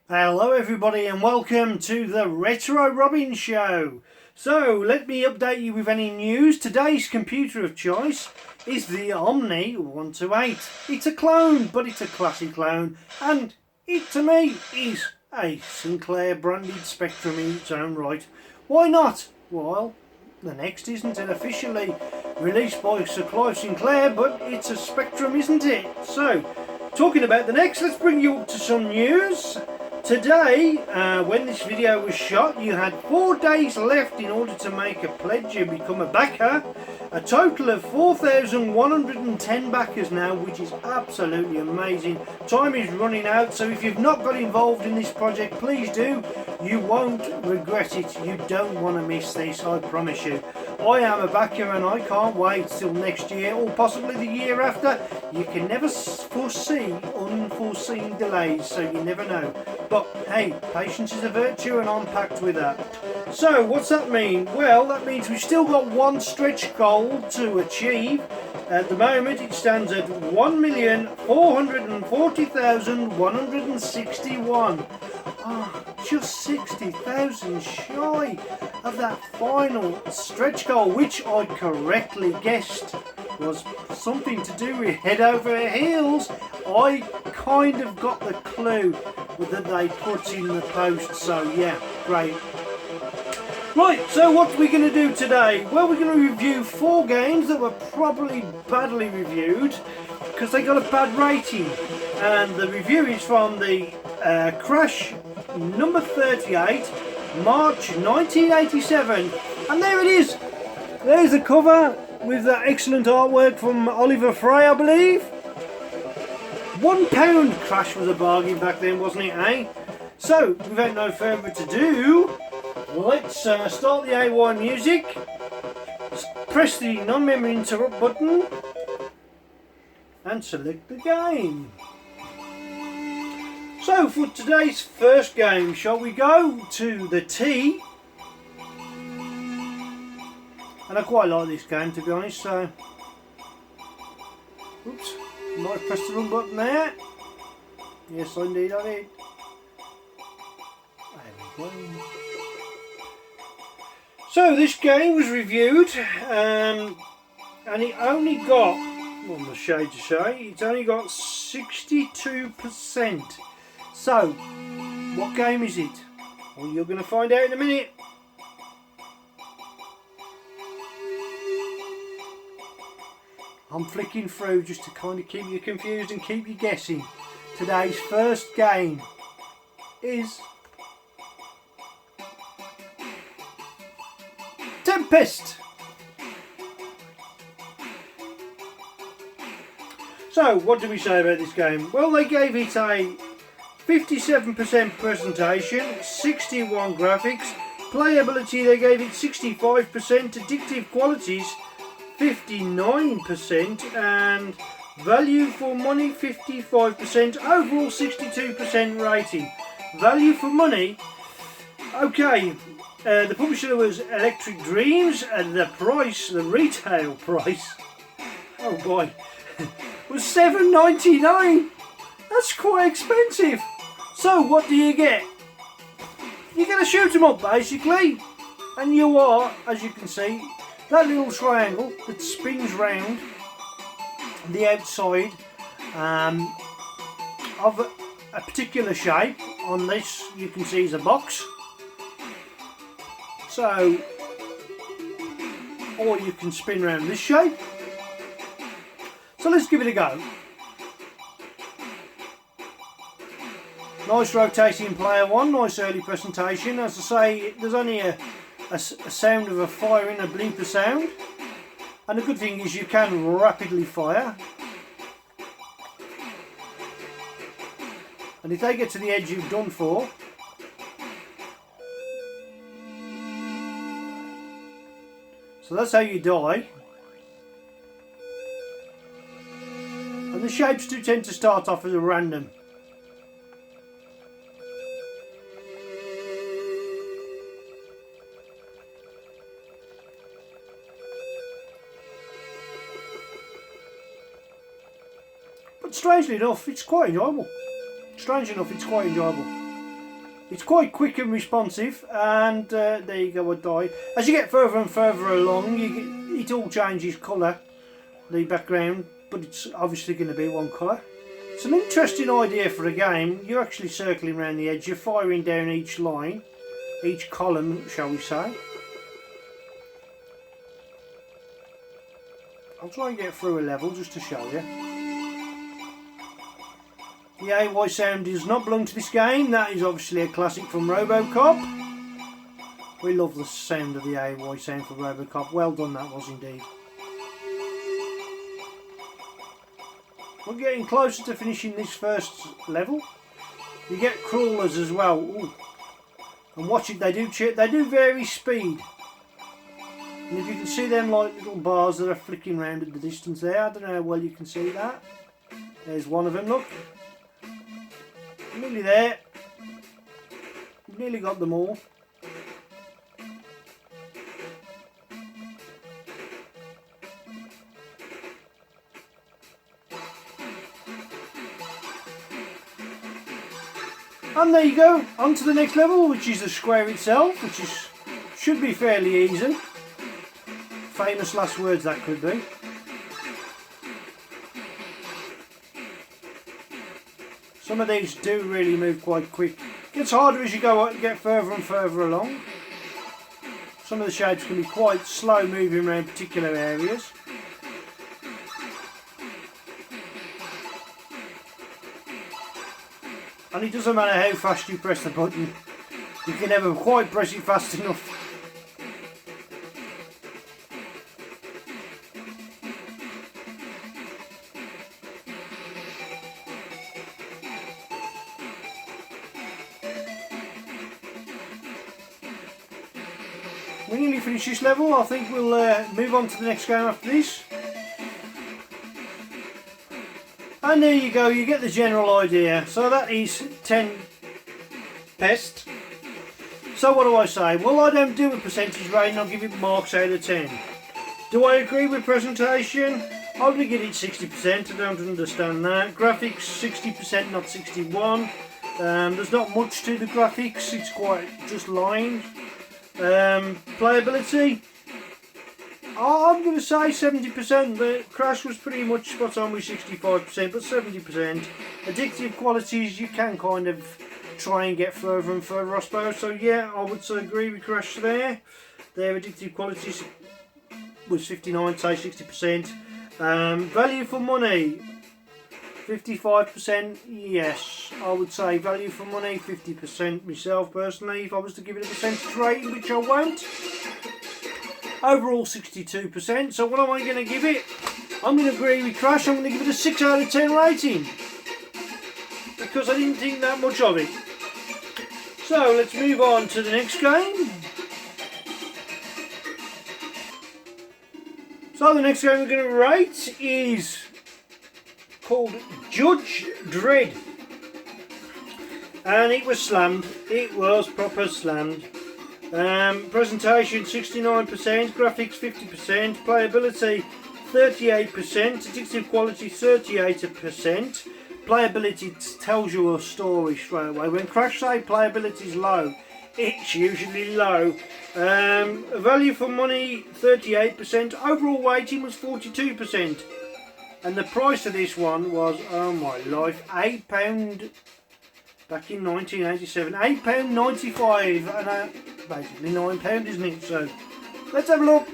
Hello everybody and welcome to the Retro Robbins show. So let me update you with any news. Today's computer of choice is the Omni 128. It's a clone, but it's a classic clone, and it to me is a Sinclair branded Spectrum in its own right. Why not? Well, the next isn't officially released by Sir Clive Sinclair, but it's a Spectrum, isn't it? So, talking about the next, let's bring you up to some news. Today, when this video was shot, you had 4 days left in order to make a pledge and become a backer. A total of 4,110 backers now, which is absolutely amazing. Time is running out, so if you've not got involved in this project, please do. You won't regret it. You don't want to miss this, I promise you. I am a backer and I can't wait till next year or possibly the year after. You can never foresee unforeseen delays, so you never know. But hey, patience is a virtue and I'm packed with that. So what's that mean? Well, that means we've still got one stretch goal to achieve. At the moment it stands at 1,440,161. Just 60,000 shy of that final stretch goal, which I correctly guessed was something to do with head over heels. I kind of got the clue that they put in the post, so yeah, great. Right, so what are we going to do today? Well, we're going to review 4 games that were probably badly reviewed because they got a bad rating, and the review is from the Crash number 38, March 1987, and there it is. There's the cover with that excellent artwork from Oliver Frey, I believe. £1 Crash was a bargain back then, wasn't it, eh? So, without no further ado, let's start the AY music, press the non-memory interrupt button, and select the game. So, for today's first game, shall we go to the T? And I quite like this game, to be honest, so... Oops, might have pressed the wrong button there. Yes, indeed I did. There we go. So, this game was reviewed, and it only got, on the shade to say, it's only got 62%. So, what game is it? Well, you're going to find out in a minute. I'm flicking through just to kind of keep you confused and keep you guessing. Today's first game is Tempest. So, what do we say about this game? Well, they gave it a 57% presentation, 61 graphics, playability they gave it 65%, addictive qualities 59%, and value for money 55%, overall 62% rating. Value for money, okay, the publisher was Electric Dreams, and the price, the retail price, oh boy, was $7.99. That's quite expensive. So what do you get? You're going to shoot them up basically, and you are, as you can see, that little triangle that spins round the outside of a particular shape. On this you can see is a box. So, or you can spin around this shape. So let's give it a go. Nice rotating player one, nice early presentation. As I say, there's only a sound of a firing, a bleeper sound. And the good thing is you can rapidly fire. And if they get to the edge you've done for, so that's how you die. And the shapes do tend to start off as a random. But strangely enough, it's quite enjoyable. Strange enough, it's quite enjoyable. It's quite quick and responsive, and there you go, I died. As you get further and further along, it all changes colour, the background, but it's obviously going to be one colour. It's an interesting idea for a game. You're actually circling around the edge, you're firing down each line, each column, shall we say. I'll try and get through a level just to show you. The AY sound does not belong to this game. That is obviously a classic from RoboCop. We love the sound of the AY sound for RoboCop. Well done that was indeed. We're getting closer to finishing this first level. You get crawlers as well. Ooh. And watch it, they do vary speed. And if you can see them like little bars that are flicking around at the distance there, I don't know how well you can see that. There's one of them, look. Nearly there. We've nearly got them all. And there you go, on to the next level, which is the square itself, which should be fairly easy. Famous last words that could be. Some of these do really move quite quick. It gets harder as you get further and further along. Some of the shapes can be quite slow moving around particular areas. And it doesn't matter how fast you press the button, you can never quite press it fast enough. We nearly finished this level. I think we'll move on to the next game after this. And there you go, you get the general idea. So that is 10 pest. So what do I say? Well, I don't do a percentage rating, I'll give it marks out of 10. Do I agree with presentation? I'm going to give it 60%, I don't understand that. Graphics 60%, not 61. There's not much to the graphics, it's quite just lines. Playability, I'm going to say 70%. The Crash was pretty much spot on with 65%, but 70%. Addictive qualities, you can kind of try and get further and further, I suppose. So yeah, I would agree with Crash there. Their addictive qualities was 59, say 60%. Value for money, 55%. Yes, I would say value for money, 50% myself personally. If I was to give it a percentage rating, which I won't. Overall 62%. So what am I going to give it? I'm going to agree with Crash. I'm going to give it a 6 out of 10 rating. Because I didn't think that much of it. So let's move on to the next game. So the next game we're going to rate is called Judge Dredd. And it was slammed. It was proper slammed. Presentation 69%, graphics 50%, playability 38%, addictive quality 38%. Playability tells you a story straight away. When Crash say playability is low, it's usually low. Value for money 38%, overall weighting was 42%. And the price of this one was, oh my life, £8 back in 1987, £8.95, and basically £9, isn't it? So let's have a look.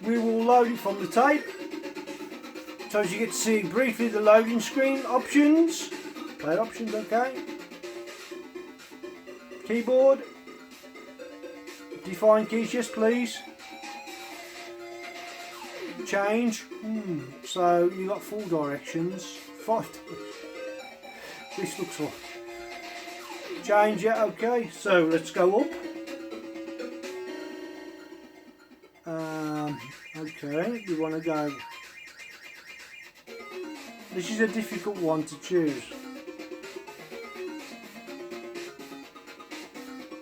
We will load it from the tape. So as you get to see briefly the loading screen, options, play options, okay. Keyboard, define keys, yes please. Change, so you got 4 directions, 5. This looks like. Change it, okay, so let's go up. Okay, we want to go. This is a difficult one to choose.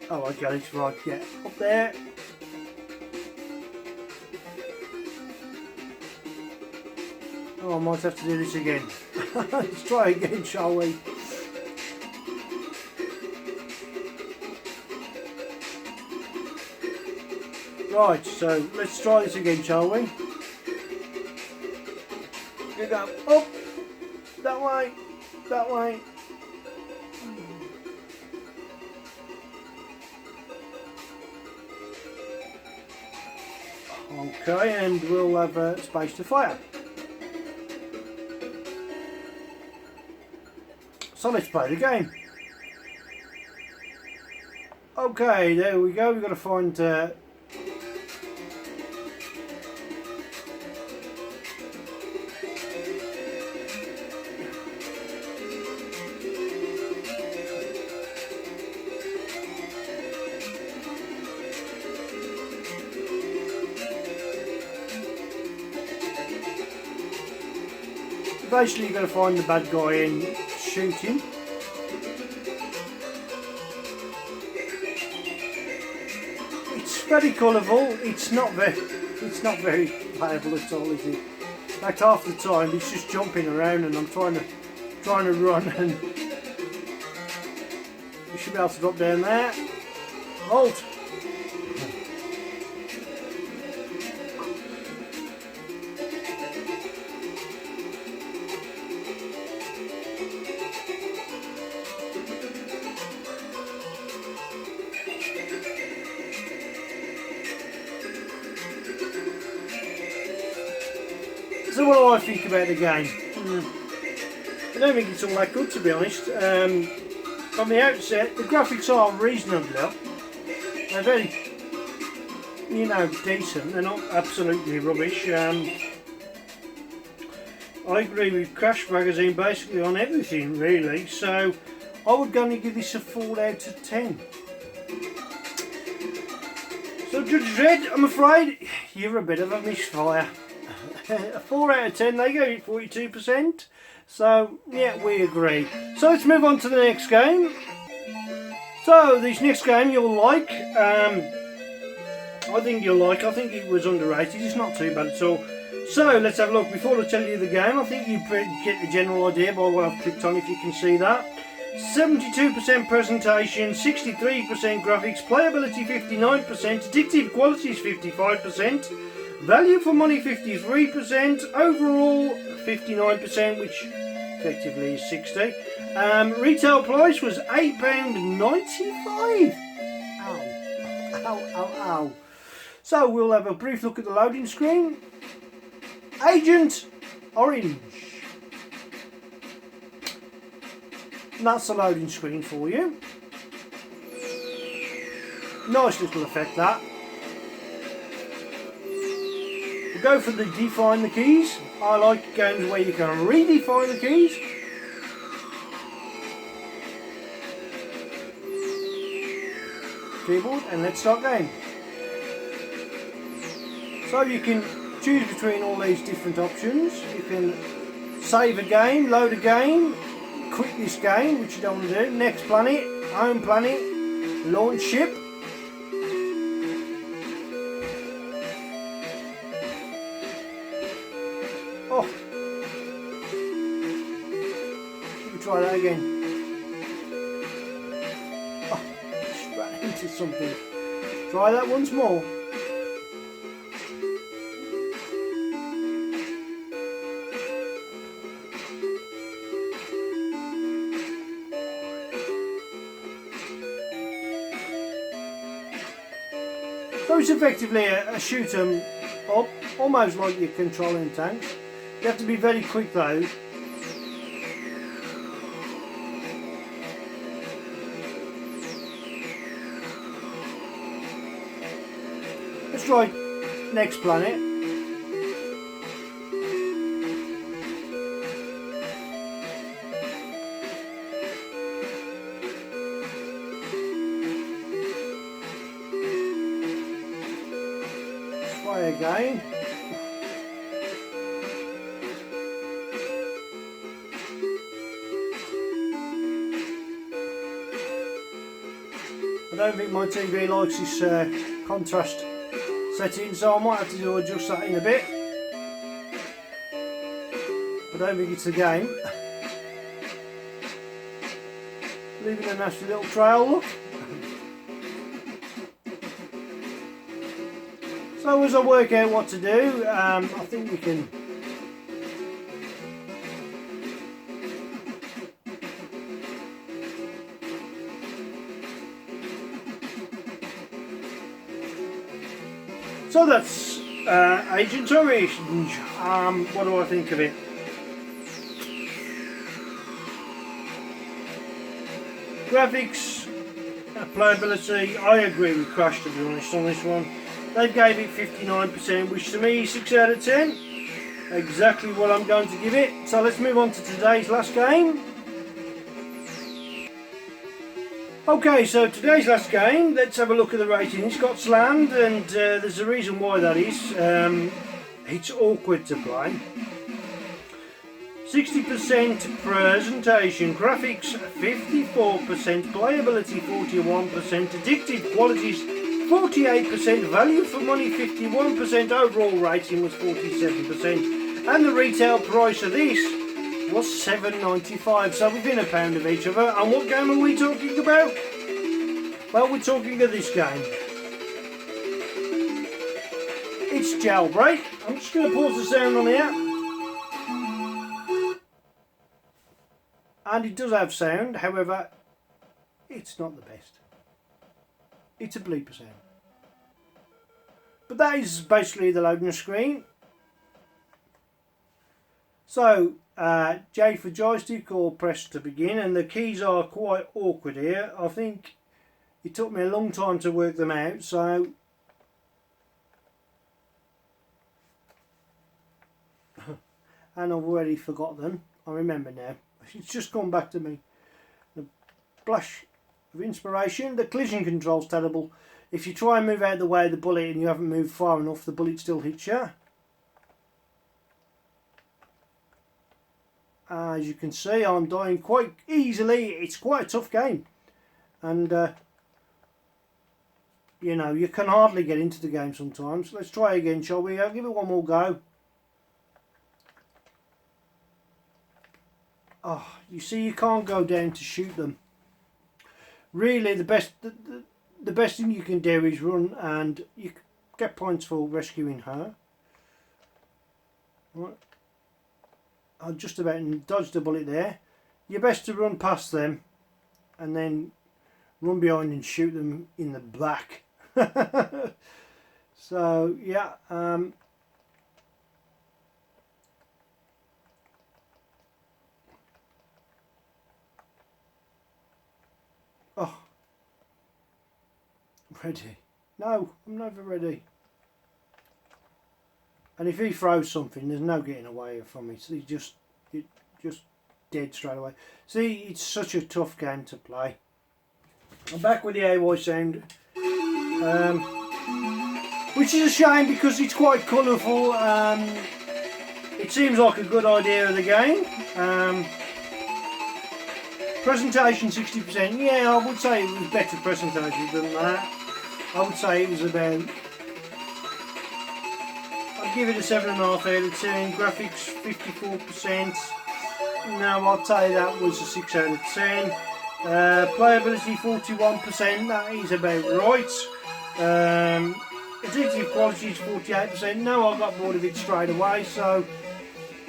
Oh, I got it right, yeah, up there. Oh, I might have to do this again. Let's try again, shall we? Right, so let's try this again, shall we? You go up, that way, that way. Okay, and we'll have space to fire. So let's play the game. Okay, there we go. We've got to find basically you've got to find the bad guy and shoot him. It's very colourful. It's not very playable at all, is it? In fact, half the time it's just jumping around, and I'm trying to run, and you should be able to drop down there. Halt. So what do I think about the game? I don't think it's all that good, to be honest. From the outset, the graphics are reasonably up. They're very, decent. They're not absolutely rubbish. I agree with Crash Magazine basically on everything, really. So I would only give this a 4 out of 10. So Judge Dredd, I'm afraid you're a bit of a misfire. A 4 out of 10, they gave it 42%. So, yeah, we agree. So let's move on to the next game. So, this next game you'll like. I think you'll like. I think it was underrated. It's not too bad at all. So, let's have a look. Before I tell you the game, I think you get the general idea by what I've clicked on, if you can see that. 72% presentation, 63% graphics, playability 59%, addictive qualities 55%. Value for money 53%, overall 59%, which effectively is 60. Retail price was £8.95. Ow, ow, ow, ow. So we'll have a brief look at the loading screen. Agent Orange. And that's the loading screen for you. Nice little effect, that. Go for the define the keys. I like games where you can redefine the keys. Keyboard, and let's start game. So you can choose between all these different options. You can save a game, load a game, quit this game, which you don't want to do, next planet, home planet, launch ship. Oh, let me try that again. Oh, just ran into something. Try that once more. So it's effectively a shoot 'em up, almost like you're controlling tanks. You have to be very quick though. Let's try next planet. Let's try again. I don't think my TV likes this contrast setting, so I might have to adjust that in a bit. I don't think it's the game. Leaving a nasty little trail, look. So as I work out what to do, I think we can... So that's Agent Orange. What do I think of it? Graphics, playability, I agree with Crash, to be honest, on this one. They gave it 59%, which to me is 6 out of 10. Exactly what I'm going to give it. So let's move on to today's last game. Okay, so today's last game, let's have a look at the rating. It's got slammed, and there's a reason why that is. It's awkward to play. 60% presentation, graphics 54%, playability 41%, addictive qualities 48%, value for money 51%, overall rating was 47%, and the retail price of this was $7.95, so within a pound of each other. And what game are we talking about? Well, we're talking of this game. It's Jailbreak. I'm just going to pause the sound on here. And it does have sound, however, it's not the best. It's a bleeper sound. But that is basically the loading screen. So, J for joystick or press to begin, and the keys are quite awkward here. I think it took me a long time to work them out, so and I've already forgot them. I remember now. It's just gone back to me. The flash of inspiration. The collision control's terrible. If you try and move out of the way of the bullet and you haven't moved far enough, the bullet still hits you. As you can see, I'm dying quite easily. It's quite a tough game, and you know, you can hardly get into the game sometimes. Let's try again, shall we? I'll give it one more go. Oh, you see, you can't go down to shoot them. Really, the best thing you can do is run, and you get points for rescuing her. Right. I just about dodged a bullet there. You're best to run past them and then run behind and shoot them in the back. So yeah, oh, ready? No, I'm never ready. And if he throws something, there's no getting away from it. He's just dead straight away. See, it's such a tough game to play. I'm back with the AY sound, which is a shame because it's quite colourful. It seems like a good idea of the game. Presentation 60%. Yeah, I would say it was better presentation than that. I would say it was about... I'd give it a 7.5 out of 10. Graphics 54%. No, I'd say that was a 6 out of 10. Playability 41%. That is about right. Addictive qualities 48%. No, I got bored of it straight away. So,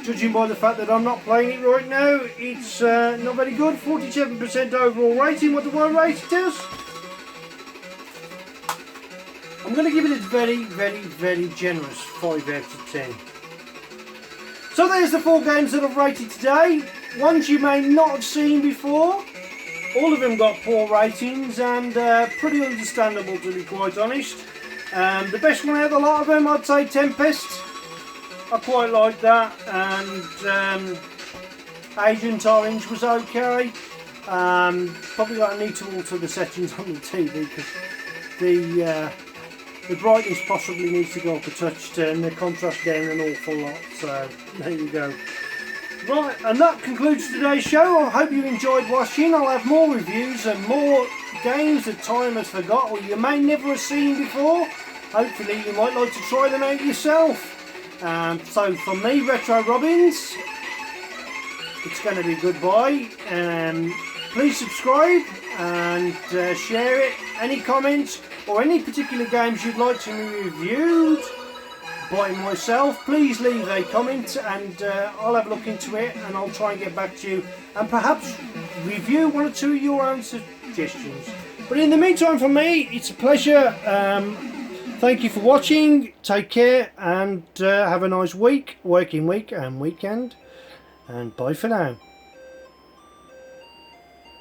judging by the fact that I'm not playing it right now, it's not very good. 47% overall rating. What do I rate it as? I'm going to give it a very, very, very generous 5 out of 10. So there's the 4 games that I've rated today. Ones you may not have seen before. All of them got poor ratings and pretty understandable, to be quite honest. The best one out of the lot of them, I'd say Tempest. I quite like that. And Agent Orange was okay. Probably going to need to alter the settings on the TV because the brightness possibly needs to go up a touch, turn the contrast down an awful lot. So there you go. Right, and that concludes today's show. I hope you enjoyed watching. I'll have more reviews and more games that time has forgot or you may never have seen before. Hopefully you might like to try them out yourself. So from me, Retro Robbins, it's going to be goodbye. please subscribe and share it. Any comments or any particular games you'd like to be reviewed by myself, please leave a comment and I'll have a look into it and I'll try and get back to you and perhaps review one or two of your own suggestions. But in the meantime, for me, it's a pleasure. Thank you for watching. Take care and have a nice week, working week and weekend. And bye for now.